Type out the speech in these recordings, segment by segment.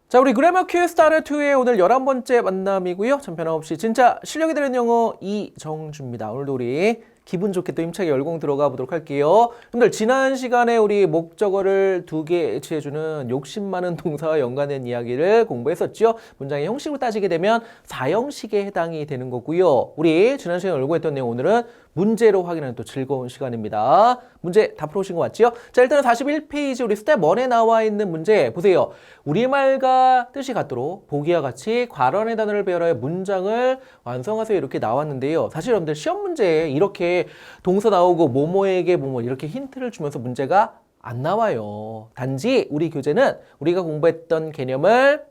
자, 우리 그래머 큐 스타트 2의 오늘 11번째 만남이고요. 참 변함없이 진짜 실력이 되는 영어 이정주입니다. 오늘도 우리 기분 좋게 또 힘차게 열공 들어가 보도록 할게요. 여러분들 지난 시간에 우리 목적어를 2개 애치해주는 욕심 많은 동사와 연관된 이야기를 공부했었죠. 문장의 형식으로 따지게 되면 4형식에 해당이 되는 거고요. 우리 지난 시간에 열공했던 내용 오늘은 문제로 확인하는 또 즐거운 시간입니다. 문제 다 풀어오신 거 맞죠? 자, 일단은 41페이지 우리 스텝 1에 나와 있는 문제 보세요. 우리말과 뜻이 같도록 보기와 같이 괄원의 단어를 배열하여 문장을 완성하세요 이렇게 나왔는데요. 사실 여러분들 시험 문제에 이렇게 동사 나오고 뭐뭐에게 뭐뭐 이렇게 힌트를 주면서 문제가 안 나와요. 단지 우리 교재는 우리가 공부했던 개념을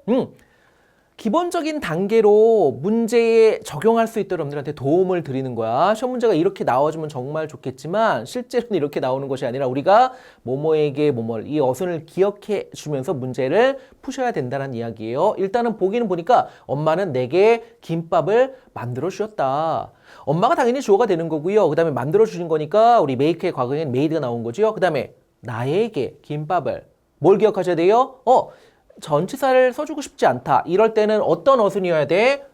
기본적인 단계로 문제에 적용할 수 있도록 여러분들한테 도움을 드리는 거야. 시험 문제가 이렇게 나와주면 정말 좋겠지만 실제로는 이렇게 나오는 것이 아니라 우리가 뭐뭐에게 뭐뭐를 이 어순을 기억해 주면서 문제를 푸셔야 된다는 이야기예요. 일단은 보기는 보니까 엄마는 내게 김밥을 만들어 주셨다. 엄마가 당연히 주어가 되는 거고요. 그 다음에 만들어 주신 거니까 우리 make의 과거에는 made가 나온 거죠. 그 다음에 나에게 김밥을 뭘 기억하셔야 돼요? 전치사를 써주고 싶지 않다. 이럴 때는 어떤 어순이어야 돼?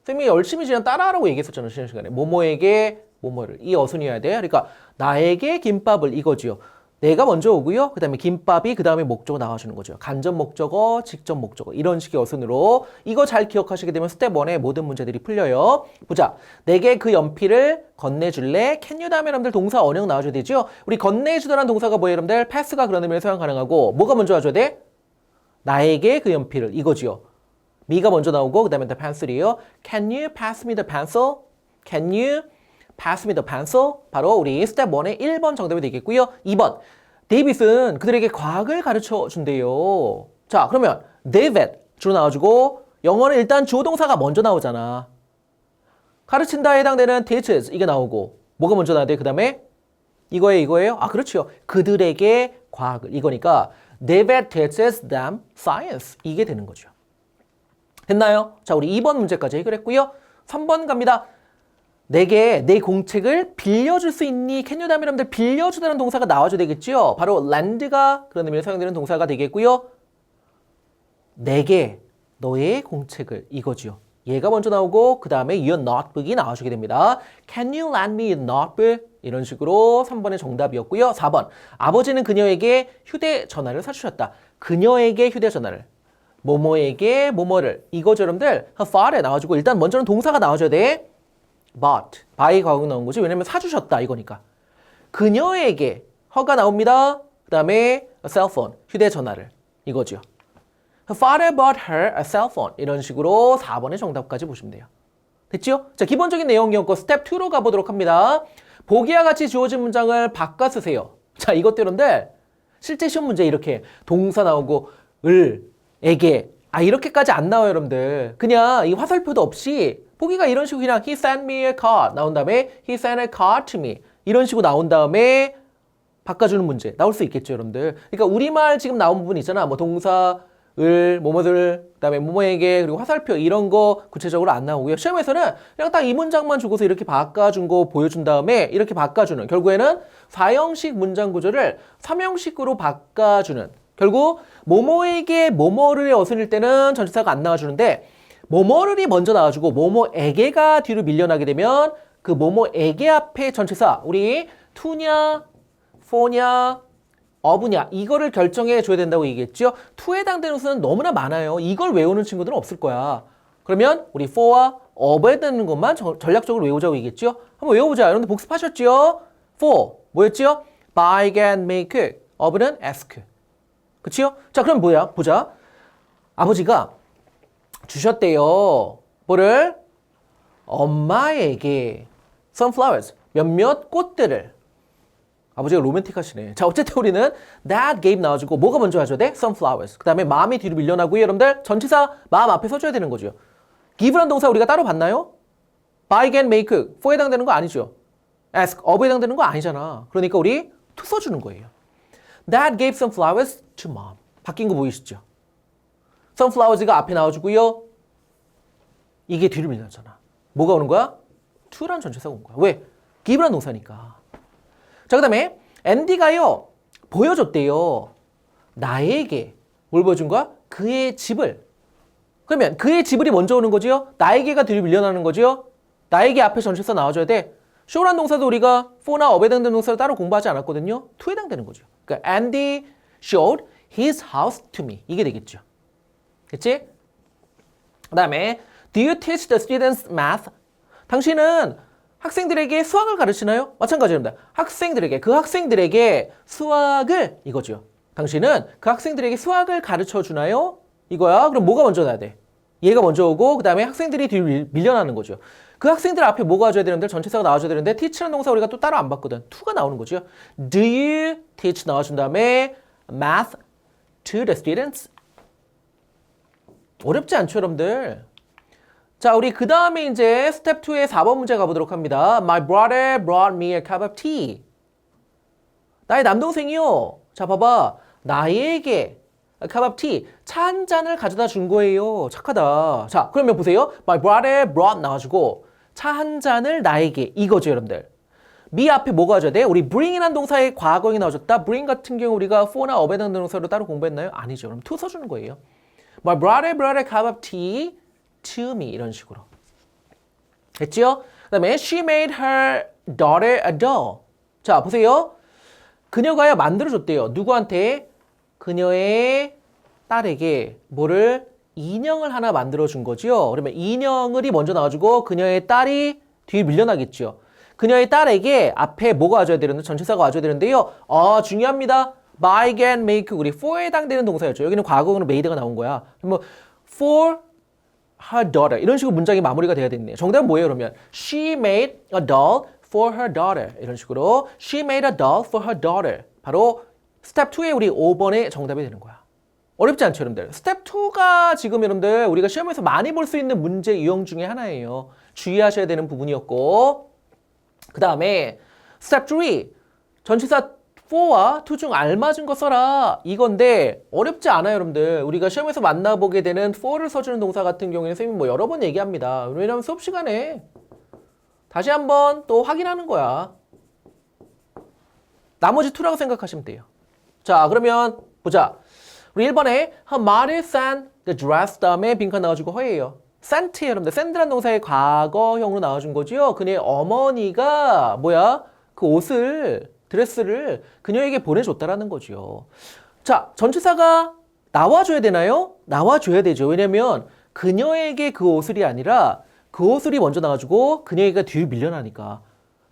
쌤이 열심히 그냥 따라하라고 얘기했었잖아요. 지난 시간에. 뭐뭐에게 뭐뭐를. 이 어순이어야 돼. 그러니까 나에게 김밥을 이거지요. 내가 먼저 오고요. 그 다음에 김밥이 그 다음에 목적어 나와주는 거죠. 간접 목적어, 직접 목적어. 이런 식의 어순으로 이거 잘 기억하시게 되면 스텝 1의 모든 문제들이 풀려요. 보자. 내게 그 연필을 건네줄래? Can you 다음에 여러분들 동사 원형 나와줘야 되죠? 우리 건네주다라는 동사가 뭐예요? 여러분들 pass가 그런 의미로 사용 가능하고 뭐가 먼저 와줘야 돼? 나에게 그 연필을 이거지요. me가 먼저 나오고 그 다음에 the pencil이에요. Can you pass me the pencil? Can you pass me the pencil? 바로 우리 스텝 1의 1번 정답이 되겠고요. 2번. 데이빗은 그들에게 과학을 가르쳐 준대요. 자, 그러면 David 주로 나와주고 영어는 일단 주어 동사가 먼저 나오잖아. 가르친다에 해당되는 teaches 이게 나오고 뭐가 먼저 나와야 돼? 그 다음에 이거예요? 아, 그렇죠. 그들에게 과학을 이거니까 David teaches them science. 이게 되는 거죠. 됐나요? 자, 우리 2번 문제까지 해결했고요. 3번 갑니다. 내게 내 공책을 빌려줄 수 있니? Can you 다음에 여러분들 빌려주다는 동사가 나와줘야 되겠죠? 바로 lend가 그런 의미로 사용되는 동사가 되겠고요. 내게 너의 공책을 이거죠. 얘가 먼저 나오고 그 다음에 your notebook이 나와주게 됩니다. Can you lend me your notebook? 이런 식으로 3번의 정답이었고요. 4번. 아버지는 그녀에게 휴대전화를 사주셨다. 그녀에게 휴대전화를. 뭐뭐에게 뭐뭐를. 이거죠, 여러분들. her father에 나와주고 일단 먼저는 동사가 나와줘야 돼. bought. by 과거 나온 거지. 왜냐면 사주셨다. 이거니까. 그녀에게 her가 나옵니다. 그 다음에 a cell phone. 휴대전화를. 이거죠. Her father bought her a cell phone. 이런 식으로 4번의 정답까지 보시면 돼요. 됐죠? 자, 기본적인 내용이었고 스텝 2로 가보도록 합니다. 보기와 같이 주어진 문장을 바꿔 쓰세요. 자, 이것들은데 실제 시험 문제 이렇게 동사 나오고 을, 에게 이렇게까지 안 나와요, 여러분들. 그냥 이 화살표도 없이 보기가 이런 식으로 그냥 he sent me a card 나온 다음에 he sent a card to me 이런 식으로 나온 다음에 바꿔주는 문제 나올 수 있겠죠, 여러분들. 그러니까 우리말 지금 나온 부분 있잖아. 뭐 동사 을, 뭐뭐들, 그 다음에 뭐뭐에게, 그리고 화살표 이런 거 구체적으로 안 나오고요. 시험에서는 그냥 딱 이 문장만 주고서 이렇게 바꿔준 거 보여준 다음에 이렇게 바꿔주는 결국에는 4형식 문장 구조를 3형식으로 바꿔주는 결국 뭐뭐에게 뭐뭐를 어순일 때는 전치사가 안 나와주는데 뭐뭐를이 먼저 나와주고 뭐뭐에게가 뒤로 밀려나게 되면 그 뭐뭐에게 앞에 전치사 우리 to냐, for냐 어부냐 이거를 결정해 줘야 된다고 얘기했죠. to에 해당되는 수는 너무나 많아요. 이걸 외우는 친구들은 없을 거야. 그러면 우리 for와 of에 해당되는 것만 전략적으로 외우자고 얘기했죠. 한번 외워보자. 여러분들 복습하셨죠? for 뭐였죠? buy, get, make, of는 ask. 그치요? 자, 그럼 뭐야? 보자. 아버지가 주셨대요. 뭐를? 엄마에게 sunflowers 몇몇 꽃들을. 아버지가 로맨틱하시네. 자, 어쨌든 우리는 that gave 나와주고 뭐가 먼저 와줘야 돼? sunflowers. 그 다음에 마음이 뒤로 밀려나고요. 여러분들 전치사 마음 앞에 서줘야 되는 거죠. give라는 동사 우리가 따로 봤나요? buy, get, make, for에 해당되는 거 아니죠. ask, of에 해당되는 거 아니잖아. 그러니까 우리 to 써주는 거예요. That gave some flowers to mom. 바뀐 거 보이시죠? some flowers가 앞에 나와주고요. 이게 뒤로 밀렸잖아. 뭐가 오는 거야? to라는 전치사가 온 거야. 왜? give라는 동사니까. 자, 그 다음에 앤디가요 보여줬대요. 나에게 뭘 보여준 거야? 그의 집을 그러면 그의 지불이 먼저 오는 거지요? 나에게가 뒤로 밀려나는 거지요? 나에게 앞에 전치사 나와줘야 돼. show란 동사도 우리가 for나 up에 해당되는 동사를 따로 공부하지 않았거든요. to에 해당되는 거죠. 그러니까 Andy showed his house to me. 이게 되겠죠. 그치? 그 다음에 do you teach the students math? 당신은 학생들에게 수학을 가르치나요? 마찬가지입니다. 그 학생들에게 수학을 이거죠. 당신은 그 학생들에게 수학을 가르쳐 주나요? 이거야. 그럼 뭐가 먼저 나야 돼? 얘가 먼저 오고 그 다음에 학생들이 뒤로 밀려나는 거죠. 그 학생들 앞에 뭐가 와줘야 되는데 전치사가 나와줘야 되는데 teach라는 동사 우리가 또 따로 안 봤거든. to가 나오는 거죠. Do you teach 나와준 다음에 math to the students? 어렵지 않죠, 여러분들? 자, 우리 그 다음에 이제 스텝 2의 4번 문제 가보도록 합니다. My brother brought me a cup of tea. 나의 남동생이요. 자, 봐봐. 나에게 a cup of tea. 차 한 잔을 가져다 준 거예요. 착하다. 자, 그러면 보세요. My brother brought 나와주고 차 한 잔을 나에게. 이거죠, 여러분들. me 앞에 뭐가 와줘야 돼? 우리 bring이라는 동사의 과거형이 나와줬다. bring 같은 경우 우리가 for나 up에 해당되는 동사로 따로 공부했나요? 아니죠. 그럼 to 써주는 거예요. My brother brought a cup of tea to me. 이런 식으로. 됐죠? 그 다음에 she made her daughter a doll. 자, 보세요. 그녀가요 만들어줬대요. 누구한테? 그녀의 딸에게 뭐를? 인형을 하나 만들어준 거죠. 그러면 인형을이 먼저 나와주고 그녀의 딸이 뒤에 밀려나겠죠. 그녀의 딸에게 앞에 뭐가 와줘야 되는데 전치사가 와줘야 되는데요. 중요합니다. buy, get, make 우리 for에 해당되는 동사였죠. 여기는 과거형으로 made가 나온 거야. 그러면 for her daughter 이런 식으로 문장이 마무리가 돼야 되겠네요. 정답은 뭐예요 그러면? She made a doll for her daughter 이런 식으로 She made a doll for her daughter 바로 스텝 2의 우리 5번의 정답이 되는 거야. 어렵지 않죠 여러분들? 스텝 2가 지금 여러분들 우리가 시험에서 많이 볼 수 있는 문제 유형 중에 하나예요. 주의하셔야 되는 부분이었고 그 다음에 스텝 3 전치사 for와 to 중 알맞은 거 써라 이건데 어렵지 않아요 여러분들. 우리가 시험에서 만나보게 되는 for를 써주는 동사 같은 경우에는 선생님이 뭐 여러 번 얘기합니다. 왜냐하면 수업 시간에 다시 한번 또 확인하는 거야. 나머지 2라고 생각하시면 돼요. 자 그러면 보자. 우리 1번에 her mother sent the dress 다음에 빈칸 나와주고 허예요. sent 여러분들 send라는 동사의 과거형으로 나와준 거죠. 그녀의 어머니가 뭐야? 그 옷을 드레스를 그녀에게 보내줬다라는 거죠. 자, 전치사가 나와줘야 되나요? 나와줘야 되죠. 왜냐면 그녀에게 그 옷을이 아니라 그 옷을이 먼저 나와주고 그녀에게 뒤로 밀려나니까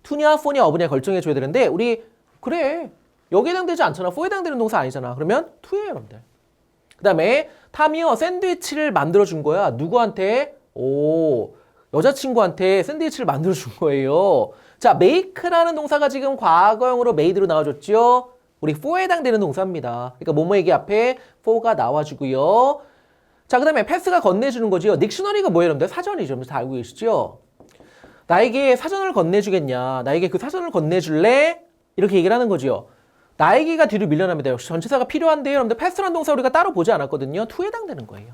to냐, for냐, of냐 결정해줘야 되는데 우리 그래 여기에 해당되지 않잖아. for에 해당되는 동사 아니잖아. 그러면 to예요, 여러분들. 그 다음에 탐이요 샌드위치를 만들어준 거야. 누구한테? 여자친구한테 샌드위치를 만들어준 거예요. 자, make라는 동사가 지금 과거형으로 made로 나와줬죠. 우리 for에 해당되는 동사입니다. 그러니까 뭐뭐에게 앞에 for가 나와주고요. 자, 그 다음에 pass가 건네주는 거죠. 딕셔너리가 뭐예요, 여러분들? 사전이죠. 다 알고 계시죠? 나에게 사전을 건네주겠냐? 나에게 그 사전을 건네줄래? 이렇게 얘기를 하는 거죠. 나에게가 뒤로 밀려납니다. 역시 전치사가 필요한데요. 여러분들 pass라는 동사 우리가 따로 보지 않았거든요. to에 해당되는 거예요.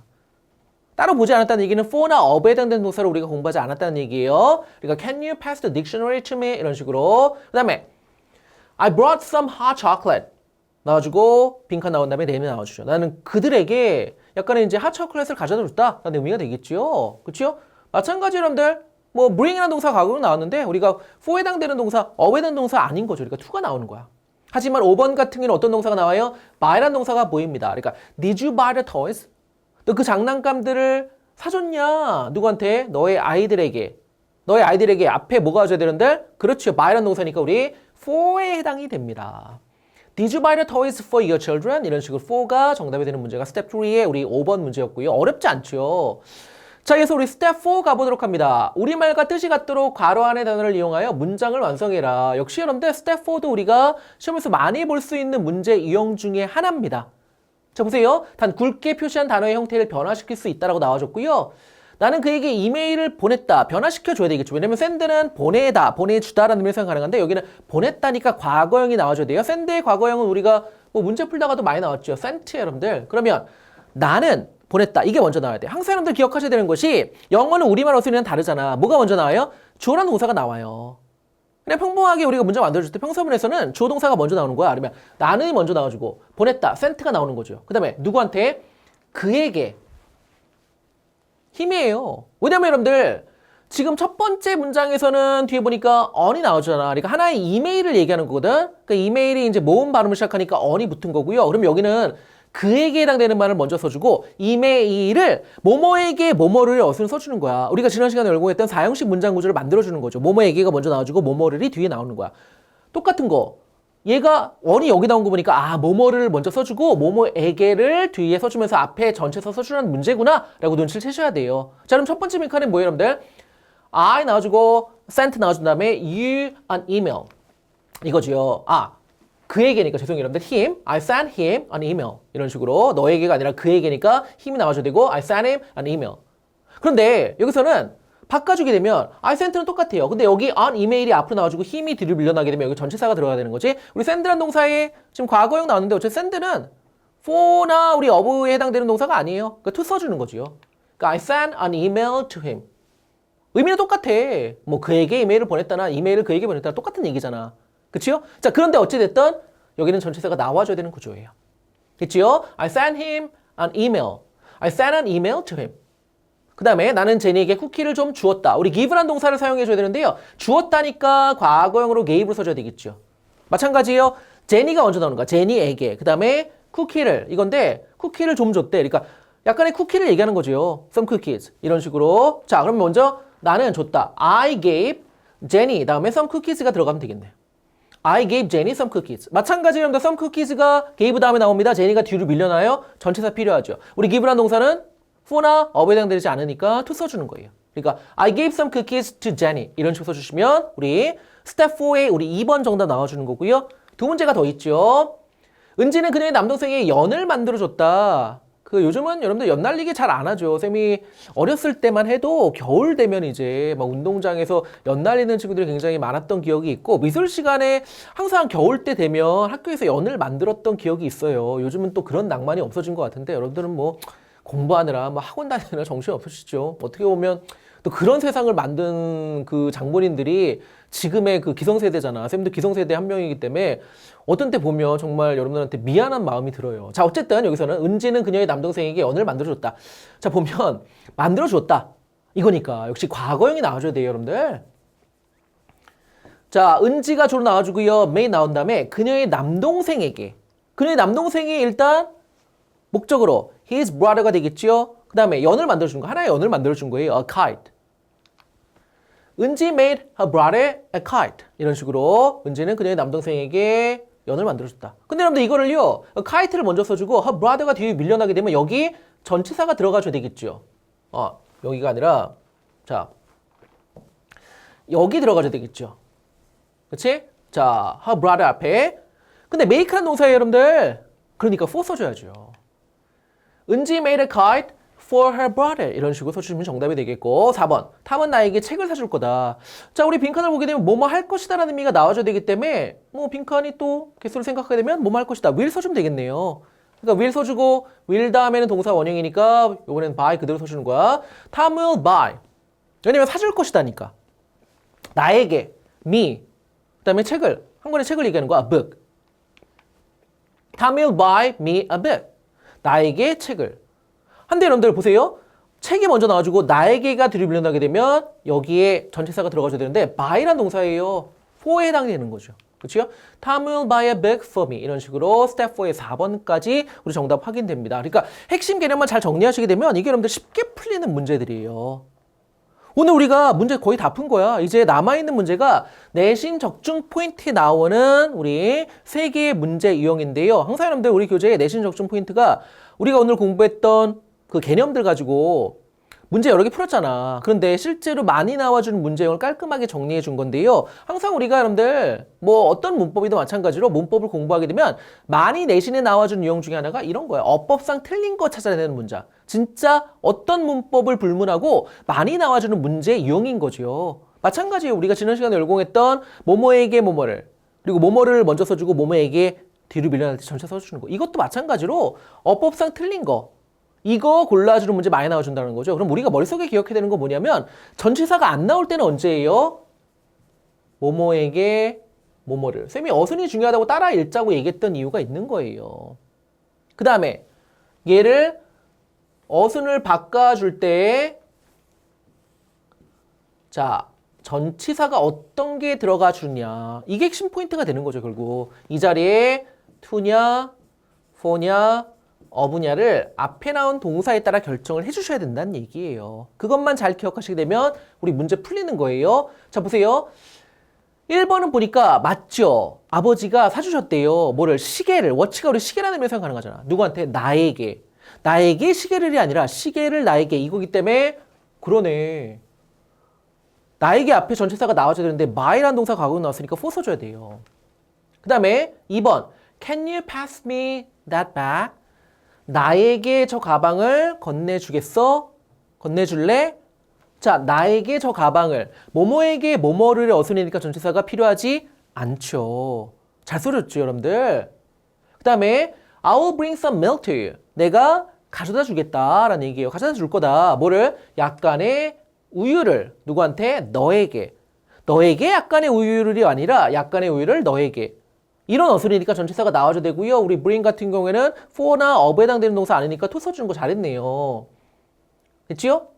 따로 보지 않았다는 얘기는 for나 of에 해당되는 동사를 우리가 공부하지 않았다는 얘기예요. 그러니까 can you pass the dictionary to me? 이런 식으로. 그 다음에 I brought some hot chocolate. 나와주고 빈칸 나온 다음에 내면 나와주죠. 나는 그들에게 약간의 이제 핫 초콜릿을 가져다 줬다. 라는 의미가 되겠죠. 그렇죠? 마찬가지 여러분들 뭐 bring이라는 동사 과거로 나왔는데 우리가 for에 해당되는 동사, of에 해당되는 동사 아닌 거죠. 그러니까 to가 나오는 거야. 하지만 5번 같은 경우는 어떤 동사가 나와요? buy라는 동사가 보입니다. 그러니까 did you buy the toys? 너 그 장난감들을 사줬냐? 누구한테? 너의 아이들에게 앞에 뭐가 와줘야 되는데? 그렇죠. buy라는 동사니까 우리 for에 해당이 됩니다. Did you buy the toys for your children? 이런 식으로 for가 정답이 되는 문제가 스텝 3의 우리 5번 문제였고요. 어렵지 않죠? 자, 그래서 우리 스텝 4 가보도록 합니다. 우리말과 뜻이 같도록 괄호 안의 단어를 이용하여 문장을 완성해라. 역시 여러분들 스텝 4도 우리가 시험에서 많이 볼 수 있는 문제 유형 중에 하나입니다. 자, 보세요. 단 굵게 표시한 단어의 형태를 변화시킬 수 있다라고 나와줬고요. 나는 그에게 이메일을 보냈다. 변화시켜줘야 되겠죠. 왜냐면 send는 보내다, 보내주다라는 의미로 생각 가능한데 여기는 보냈다니까 과거형이 나와줘야 돼요. send의 과거형은 우리가 뭐 문제 풀다가도 많이 나왔죠. sent 여러분들. 그러면 나는 보냈다. 이게 먼저 나와야 돼. 항상 여러분들 기억하셔야 되는 것이 영어는 우리말 어순이랑 다르잖아. 뭐가 먼저 나와요? 주어라는 동사가 나와요. 그냥 평범하게 우리가 문장 만들어줄 때 평서문에서는 주어 동사가 먼저 나오는 거야. 아니면 나는이 먼저 나와주고 보냈다, sent가 나오는 거죠. 그 다음에 누구한테? 그에게 힘이에요. 왜냐면 여러분들 지금 첫 번째 문장에서는 뒤에 보니까 on이 나오잖아. 그러니까 하나의 이메일을 얘기하는 거거든. 그러니까 이메일이 이제 모음 발음을 시작하니까 on이 붙은 거고요. 그럼 여기는 그에게 해당되는 말을 먼저 써주고 이메일을 뭐뭐에게 뭐뭐를 어순 써주는 거야. 우리가 지난 시간에 열공했던 사형식 문장 구조를 만들어주는 거죠. 뭐뭐에게가 먼저 나와주고 뭐뭐를이 뒤에 나오는 거야. 똑같은 거. 얘가 on이 여기 나온 거 보니까 아 뭐뭐를 먼저 써주고 뭐뭐에게를 뒤에 써주면서 앞에 전체에서 써주는 문제구나 라고 눈치를 채셔야 돼요. 자 그럼 첫 번째 빈칸은 뭐예요 여러분들? I 나와주고 sent 나와준 다음에 you an email 이거지요. 아 그에게니까 죄송해요 여러분들 him I sent him an email 이런 식으로 너에게가 아니라 그에게니까 힘이 나와줘야 되고 I sent him an email. 그런데 여기서는 바꿔주게 되면 I sent는 똑같아요. 근데 여기 an email이 앞으로 나와주고 힘이 뒤로 밀려나게 되면 여기 전치사가 들어가야 되는 거지. 우리 send라는 동사에 지금 과거형 나왔는데 어차피 send는 for나 우리 of에 해당되는 동사가 아니에요. 그러니까 to 써주는 거지요. 그러니까 I sent an email to him. 의미는 똑같아. 뭐 그에게 이메일을 보냈다나 이메일을 그에게 보냈다나 똑같은 얘기잖아. 그치요? 자 그런데 어찌됐든 여기는 전치사가 나와줘야 되는 구조예요. 그치요? I sent him an email. I sent an email to him. 그 다음에 나는 제니에게 쿠키를 좀 주었다. 우리 give라는 동사를 사용해줘야 되는데요. 주었다니까 과거형으로 gave를 써줘야 되겠죠. 마찬가지예요. 제니가 먼저 나오는 거야. 제니에게. 그 다음에 쿠키를 이건데 쿠키를 좀 줬대. 그러니까 약간의 쿠키를 얘기하는 거죠. Some cookies 이런 식으로. 자 그럼 먼저 나는 줬다. I gave Jenny 다음에 some cookies가 들어가면 되겠네. I gave Jenny some cookies. 마찬가지로 some cookies가 gave 다음에 나옵니다. 제니가 뒤로 밀려나요. 전체사 필요하죠. 우리 give라는 동사는 for나 of에 해당되지 않으니까 to 써주는 거예요. 그러니까 I gave some cookies to Jenny 이런 식으로 써주시면 우리 스텝 4에 우리 2번 정답 나와주는 거고요. 두 문제가 더 있죠. 은지는 그녀의 남동생에게 연을 만들어줬다. 그 요즘은 여러분들 연 날리기 잘 안 하죠. 쌤이 어렸을 때만 해도 겨울 되면 이제 막 운동장에서 연 날리는 친구들이 굉장히 많았던 기억이 있고 미술 시간에 항상 겨울 때 되면 학교에서 연을 만들었던 기억이 있어요. 요즘은 또 그런 낭만이 없어진 것 같은데 여러분들은 뭐 공부하느라 뭐 학원 다니느라 정신이 없으시죠. 어떻게 보면 또 그런 세상을 만든 그 장본인들이 지금의 그 기성세대잖아. 쌤도 기성세대 한 명이기 때문에 어떤 때 보면 정말 여러분들한테 미안한 마음이 들어요. 자 어쨌든 여기서는 은지는 그녀의 남동생에게 연을 만들어줬다. 자 보면 만들어줬다. 이거니까 역시 과거형이 나와줘야 돼요 여러분들. 자 은지가 주로 나와주고요. 메인 나온 다음에 그녀의 남동생에게. 그녀의 남동생이 일단 목적으로 his brother가 되겠지요. 그 다음에 연을 만들어준 거. 하나의 연을 만들어준 거예요. A kite. 은지 made her brother a kite. 이런 식으로 은지는 그녀의 남동생에게 연을 만들어줬다. 근데 여러분들 이거를요. kite를 먼저 써주고 her brother가 뒤에 밀려나게 되면 여기 전치사가 들어가줘야 되겠죠. 여기가 아니라 자 여기 들어가줘야 되겠죠. 그치? 자 her brother 앞에. 근데 make라는 동사예요 여러분들. 그러니까 for 써줘야죠. 은지 made a kite for her brother 이런 식으로 써주시면 정답이 되겠고 4번 탐은 나에게 책을 사줄 거다. 자 우리 빈칸을 보게 되면 뭐뭐 할 것이다 라는 의미가 나와줘야 되기 때문에 뭐 빈칸이 또 개수를 생각하게 되면 뭐뭐 할 것이다 will 써주면 되겠네요. 그러니까 will 써주고 will 다음에는 동사 원형이니까 이번엔 buy 그대로 써주는 거야. 탐 will buy 왜냐면 사줄 것이다니까 나에게 me 그 다음에 책을 한 권의 책을 얘기하는 거야. a book. 탐 will buy me a book 나에게 책을. 한데 여러분들 보세요. 책이 먼저 나와주고 나에게가 뒤로 밀려나게 되면 여기에 전치사가 들어가줘야 되는데 buy란 동사예요. for에 해당되는 거죠. 그렇죠? Tom will buy a book for me. 이런 식으로 스텝 4의 4번까지 우리 정답 확인됩니다. 그러니까 핵심 개념만 잘 정리하시게 되면 이게 여러분들 쉽게 풀리는 문제들이에요. 오늘 우리가 문제 거의 다 푼 거야. 이제 남아있는 문제가 내신 적중 포인트에 나오는 우리 3개의 문제 유형인데요. 항상 여러분들 우리 교재에 내신 적중 포인트가 우리가 오늘 공부했던 그 개념들 가지고 문제 여러 개 풀었잖아. 그런데 실제로 많이 나와주는 문제형을 깔끔하게 정리해 준 건데요. 항상 우리가 여러분들 뭐 어떤 문법이든 마찬가지로 문법을 공부하게 되면 많이 내신에 나와주는 유형 중에 하나가 이런 거야. 어법상 틀린 거 찾아내는 문장. 진짜 어떤 문법을 불문하고 많이 나와주는 문제 유형인 거죠. 마찬가지예요. 우리가 지난 시간에 열공했던 뭐뭐에게 뭐뭐를 그리고 뭐뭐를 먼저 써주고 뭐뭐에게 뒤로 밀려날 때 전체 써주는 거. 이것도 마찬가지로 어법상 틀린 거. 이거 골라주는 문제 많이 나와준다는 거죠. 그럼 우리가 머릿속에 기억해야 되는 건 뭐냐면 전치사가 안 나올 때는 언제예요? 뭐뭐에게 뭐뭐를. 쌤이 어순이 중요하다고 따라 읽자고 얘기했던 이유가 있는 거예요. 그 다음에 얘를 어순을 바꿔줄 때 자, 전치사가 어떤 게 들어가 주냐. 이게 핵심 포인트가 되는 거죠, 결국. 이 자리에 to냐, for냐, of냐를 앞에 나온 동사에 따라 결정을 해주셔야 된다는 얘기예요. 그것만 잘 기억하시게 되면 우리 문제 풀리는 거예요. 자, 보세요. 1번은 보니까 맞죠? 아버지가 사주셨대요. 뭐를? 시계를. 워치가 우리 시계라는 의미로 생각 가능하잖아. 누구한테? 나에게. 나에게 시계를이 아니라 시계를 나에게. 이거기 때문에 그러네. 나에게 앞에 전치사가 나와줘야 되는데 my라는 동사 과거로 나왔으니까 for 써줘야 돼요. 그 다음에 2번 Can you pass me that bag? 나에게 저 가방을 건네주겠어? 건네줄래? 자, 나에게 저 가방을 뭐뭐에게 뭐뭐를 어순이니까 전치사가 필요하지 않죠. 잘 써줬죠, 여러분들. 그 다음에 I'll bring some milk to you. 내가 가져다 주겠다라는 얘기예요. 가져다 줄 거다. 뭐를? 약간의 우유를 누구한테? 너에게. 너에게 약간의 우유를 아니라 약간의 우유를 너에게. 이런 어순이니까 전치사가 나와줘야 되고요. 우리 bring 같은 경우에는 for나 of에 해당되는 동사 아니니까 to 써주는 거 잘했네요. 됐지요?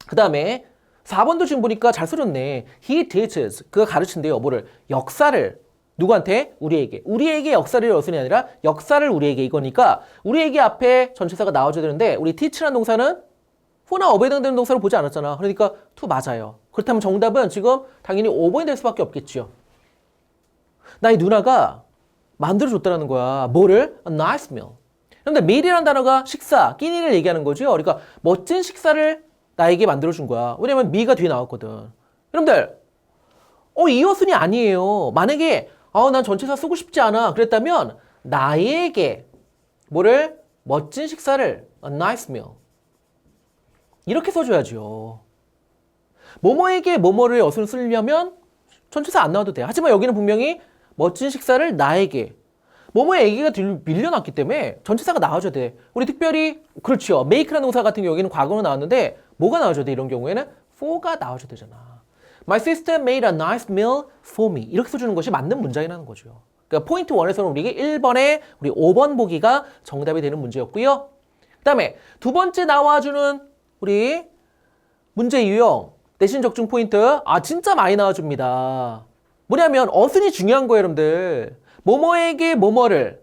그 다음에 4번도 지금 보니까 잘 써줬네. He teaches. 그가 가르친대요. 뭐를? 역사를. 누구한테? 우리에게. 우리에게 역사를 어순이 아니라 역사를 우리에게 이거니까 우리에게 앞에 전치사가 나와줘야 되는데 우리 teach라는 동사는 for나 of에 해당되는 동사를 보지 않았잖아. 그러니까 to 맞아요. 그렇다면 정답은 지금 당연히 5번이 될 수밖에 없겠죠. 나의 누나가 만들어줬다는 거야. 뭐를? A nice meal. 그런데 meal이라는 단어가 식사, 끼니를 얘기하는 거죠. 그러니까 멋진 식사를 나에게 만들어준 거야. 왜냐면 me가 뒤에 나왔거든. 여러분들, 이 어순이 아니에요. 만약에 난 전치사 쓰고 싶지 않아. 그랬다면 나에게 뭐를? 멋진 식사를 A nice meal. 이렇게 써줘야죠. 뭐뭐에게 뭐뭐를 어순을 쓰려면 전치사 안 나와도 돼. 하지만 여기는 분명히 멋진 식사를 나에게. 뭐뭐에게가 밀려났기 때문에 전치사가 나와줘야 돼. 우리 특별히 그렇죠. make라는 동사 같은 경우에는 과거로 나왔는데 뭐가 나와줘야 돼? 이런 경우에는 for가 나와줘야 되잖아. My sister made a nice meal for me. 이렇게 써주는 것이 맞는 문장이라는 거죠. 그러니까 포인트 1에서는 우리 1번에 우리 5번 보기가 정답이 되는 문제였고요. 그 다음에 두 번째 나와주는 우리 문제 유형 대신 적중 포인트 진짜 많이 나와줍니다. 뭐냐면 어순이 중요한 거예요, 여러분들. 뭐뭐에게 뭐뭐를.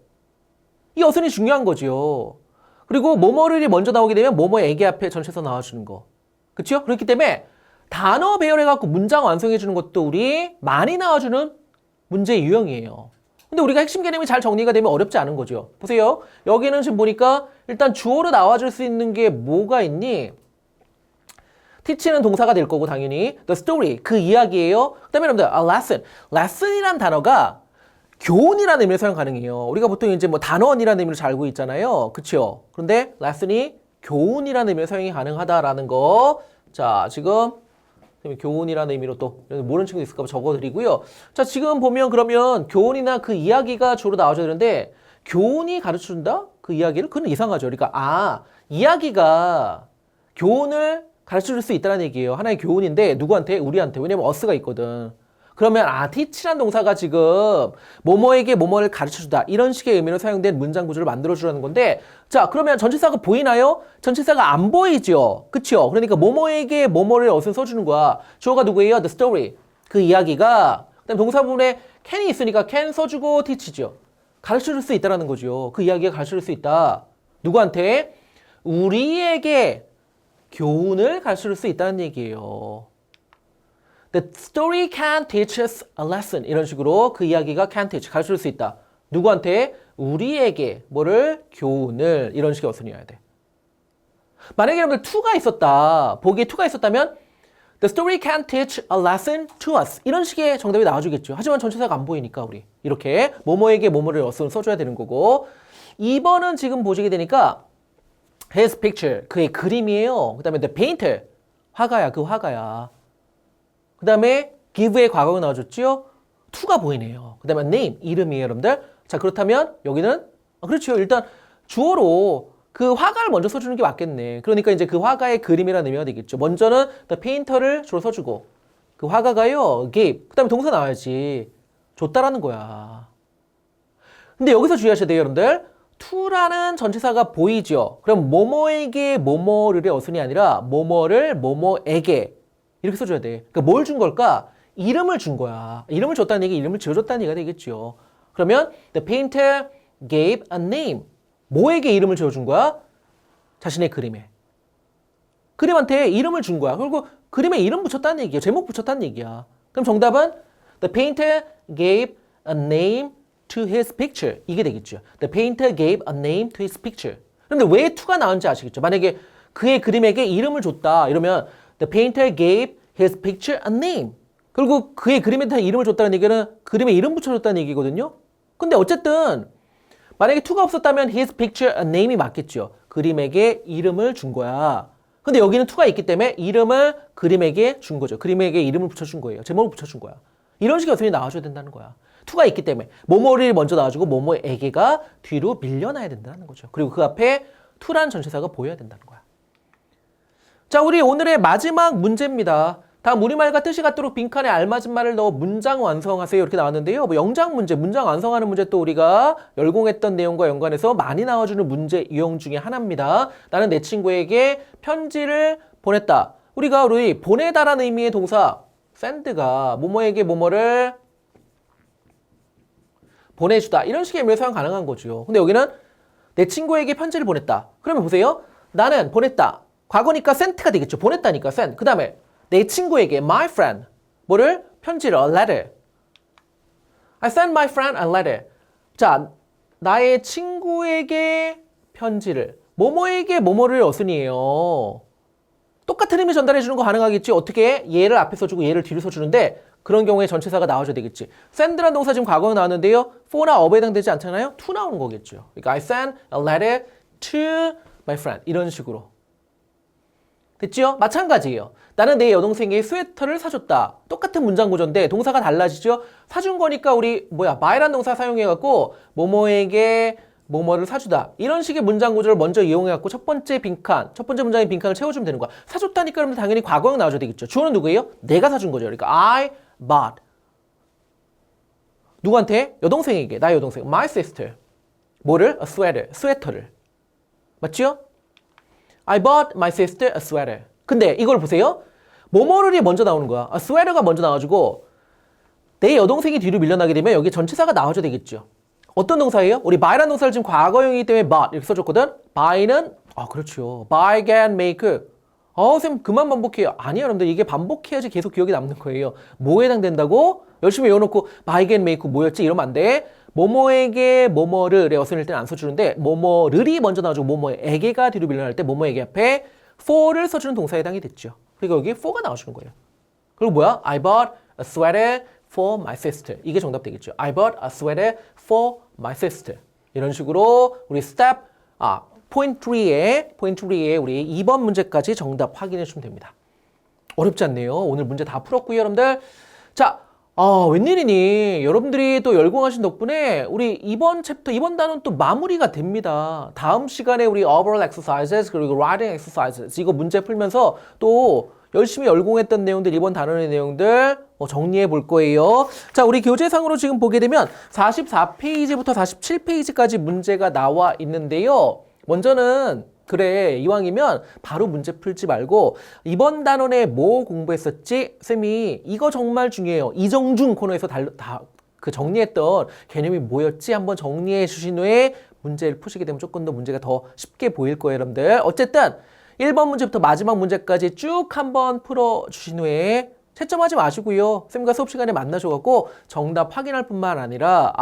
이 어순이 중요한 거죠. 그리고 뭐뭐를이 먼저 나오게 되면 뭐뭐에게 앞에 전체에서 나와주는 거. 그렇죠? 그렇기 때문에 단어 배열해갖고 문장 완성해주는 것도 우리 많이 나와주는 문제 유형이에요. 근데 우리가 핵심 개념이 잘 정리가 되면 어렵지 않은 거죠. 보세요. 여기는 지금 보니까 일단 주어로 나와줄 수 있는 게 뭐가 있니? teach는 동사가 될 거고 당연히 the story 그 이야기예요. 그다음에 여러분들 lesson lesson이란 단어가 교훈이라는 의미로 사용 가능해요. 우리가 보통 이제 뭐 단원이라는 의미로 잘 알고 있잖아요. 그렇죠? 그런데 lesson이 교훈이라는 의미로 사용이 가능하다라는 거. 자, 지금 교훈이라는 의미로 또 모르는 친구 있을까 봐 적어드리고요. 자, 지금 보면 그러면 교훈이나 그 이야기가 주로 나와줘야 되는데 교훈이 가르쳐준다? 그 이야기를? 그건 이상하죠. 그러니까 이야기가 교훈을 가르쳐줄 수 있다는 얘기예요. 하나의 교훈인데 누구한테? 우리한테. 왜냐면 us가 있거든. 그러면 teach라는 동사가 지금 뭐뭐에게 뭐뭐를 가르쳐주다 이런 식의 의미로 사용된 문장 구조를 만들어주라는 건데 자 그러면 전치사가 보이나요? 전치사가 안 보이죠. 그쵸? 그러니까 뭐뭐에게 뭐뭐를 어순 써주는 거야. 주어가 누구예요? The story. 그 이야기가 그다음 동사 부분에 can이 있으니까 can 써주고 teach죠. 가르쳐줄 수 있다는 거죠. 그 이야기가 가르쳐줄 수 있다. 누구한테? 우리에게 교훈을 가르쳐줄 수 있다는 얘기예요. The story can teach us a lesson. 이런 식으로 그 이야기가 can teach, 가르쳐줄 수 있다. 누구한테? 우리에게 뭐를? 교훈을. 이런 식의 어순이어야 돼. 만약에 여러분들 to가 있었다. 보기에 to가 있었다면 The story can teach a lesson to us. 이런 식의 정답이 나와주겠죠. 하지만 전치사가 안 보이니까 우리 이렇게 뭐뭐에게 뭐뭐를 어순 써줘야 되는 거고 2번은 지금 보시게 되니까 His picture, 그의 그림이에요. 그 다음에 the painter, 화가야, 그 화가야. 그 다음에 give의 과거가 나와줬죠? to가 보이네요. 그 다음에 name, 이름이에요, 여러분들. 자, 그렇다면 여기는 그렇죠. 일단 주어로 그 화가를 먼저 써주는 게 맞겠네. 그러니까 이제 그 화가의 그림이라는 의미가 되겠죠. 먼저는 the painter를 주로 써주고 그 화가가요, gave. 그 다음에 동사 나와야지. 줬다라는 거야. 근데 여기서 주의하셔야 돼요, 여러분들. to라는 전치사가 보이죠. 그럼 뭐뭐에게 뭐뭐를의 어순이 아니라 뭐뭐를 뭐뭐에게 이렇게 써줘야 돼. 그러니까 뭘 준 걸까? 이름을 준 거야. 이름을 줬다는 얘기, 이름을 지어줬다는 얘기가 되겠죠. 그러면 the painter gave a name. 뭐에게 이름을 지어준 거야? 자신의 그림에. 그림한테 이름을 준 거야. 그리고 그림에 이름 붙였다는 얘기야. 제목 붙였다는 얘기야. 그럼 정답은 the painter gave a name to his picture. 이게 되겠죠. The painter gave a name to his picture. 그런데 왜 to가 나온지 아시겠죠? 만약에 그의 그림에게 이름을 줬다. 이러면 the painter gave his picture a name. 그리고 그의 그림에 대한 이름을 줬다는 얘기는 그림에 이름 붙여줬다는 얘기거든요. 근데 어쨌든 만약에 to가 없었다면 his picture a name이 맞겠죠. 그림에게 이름을 준 거야. 근데 여기는 to가 있기 때문에 이름을 그림에게 준 거죠. 그림에게 이름을 붙여준 거예요. 제목을 붙여준 거야. 이런 식의 어순이 나와줘야 된다는 거야. to가 있기 때문에 뭐뭐를 먼저 나와주고 뭐뭐에게가 뒤로 밀려나야 된다는 거죠. 그리고 그 앞에 to란 전치사가 보여야 된다는 거야. 자, 우리 오늘의 마지막 문제입니다. 다음 우리말과 뜻이 같도록 빈칸에 알맞은 말을 넣어 문장 완성하세요. 이렇게 나왔는데요. 뭐 영장 문제, 문장 완성하는 문제 또 우리가 열공했던 내용과 연관해서 많이 나와주는 문제 유형 중에 하나입니다. 나는 내 친구에게 편지를 보냈다. 우리가 우리 보내다라는 의미의 동사 send가 뭐뭐에게 뭐뭐를 보내주다. 이런 식의 의미로 사용 가능한 거죠. 근데 여기는 내 친구에게 편지를 보냈다. 그러면 보세요. 나는 보냈다. 과거니까 sent가 되겠죠. 보냈다니까 sent. 그 다음에 내 친구에게 my friend 뭐를? 편지를 a letter. I sent my friend a letter. 자, 나의 친구에게 편지를 뭐뭐에게 뭐뭐를 어순이에요. 똑같은 의미 전달해 주는 거 가능하겠지. 어떻게? 얘를 앞에 써주고 얘를 뒤로 써주는데 그런 경우에 전치사가 나와줘야 되겠지. send란 동사 지금 과거에 나왔는데요. for나 of에 해당되지 않잖아요. to 나오는 거겠죠. 그러니까 I sent a letter to my friend. 이런 식으로. 됐죠? 마찬가지예요. 나는 내 여동생에게 스웨터를 사줬다. 똑같은 문장 구조인데 동사가 달라지죠? 사준 거니까 우리 buy란 동사 사용해갖고 뭐뭐에게 뭐뭐를 사주다. 이런 식의 문장 구조를 먼저 이용해갖고 첫 번째 문장의 빈칸을 채워주면 되는 거야. 사줬다니까 그러면 당연히 과거형 나와줘야 되겠죠. 주어는 누구예요? 내가 사준 거죠. 그러니까 I bought. 누구한테? 여동생에게. 나의 여동생. My sister. 뭐를? A sweater. 스웨터를. 맞죠? I bought my sister a sweater. 근데 이걸 보세요. 뭐뭐를이 먼저 나오는 거야. A sweater가 먼저 나와주고 내 여동생이 뒤로 밀려나게 되면 여기 전치사가 나와줘야 되겠죠. 어떤 동사예요? 우리 buy라는 동사를 지금 과거형이기 때문에 bought 이렇게 써줬거든. buy는 그렇죠. buy, get, make. 선생님 그만 반복해요. 아니요 여러분들 이게 반복해야지 계속 기억이 남는 거예요. 뭐에 해당된다고? 열심히 외워놓고 buy, get, make 뭐였지? 이러면 안 돼. 뭐뭐에게 뭐뭐를의 어순일 때는 안 써주는데 뭐뭐를이 먼저 나와주고 뭐뭐에게가 뒤로 밀려날 때 뭐뭐에게 앞에 for를 써주는 동사에 해당이 됐죠. 그리고 여기 for가 나와주는 거예요. 그리고 뭐야? I bought a sweater for my sister. 이게 정답 되겠죠. I bought a sweater for my sister. 이런 식으로 우리 포인트 3에 우리 2번 문제까지 정답 확인해 주시면 됩니다. 어렵지 않네요. 오늘 문제 다 풀었고요, 여러분들. 자, 웬일이니? 여러분들이 또 열공하신 덕분에 우리 이번 단원 또 마무리가 됩니다. 다음 시간에 우리 overall exercises 그리고 writing exercises 이거 문제 풀면서 또 열심히 열공했던 내용들, 이번 단원의 내용들 정리해 볼 거예요. 자, 우리 교재상으로 지금 보게 되면 44페이지부터 47페이지까지 문제가 나와 있는데요. 먼저는 그래 이왕이면 바로 문제 풀지 말고 이번 단원에 뭐 공부했었지? 쌤이 이거 정말 중요해요. 이정중 코너에서 그 정리했던 개념이 뭐였지? 한번 정리해 주신 후에 문제를 푸시게 되면 조금 더 문제가 더 쉽게 보일 거예요, 여러분들. 어쨌든 1번 문제부터 마지막 문제까지 쭉 한번 풀어주신 후에 채점하지 마시고요. 쌤과 수업 시간에 만나셔갖고 정답 확인할 뿐만 아니라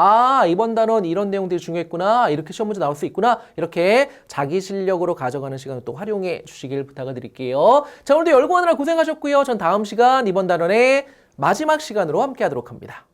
이번 단원 이런 내용들이 중요했구나. 이렇게 시험 문제 나올 수 있구나. 이렇게 자기 실력으로 가져가는 시간을 또 활용해 주시길 부탁을 드릴게요. 자, 오늘도 열공하느라 고생하셨고요. 전 다음 시간 이번 단원의 마지막 시간으로 함께 하도록 합니다.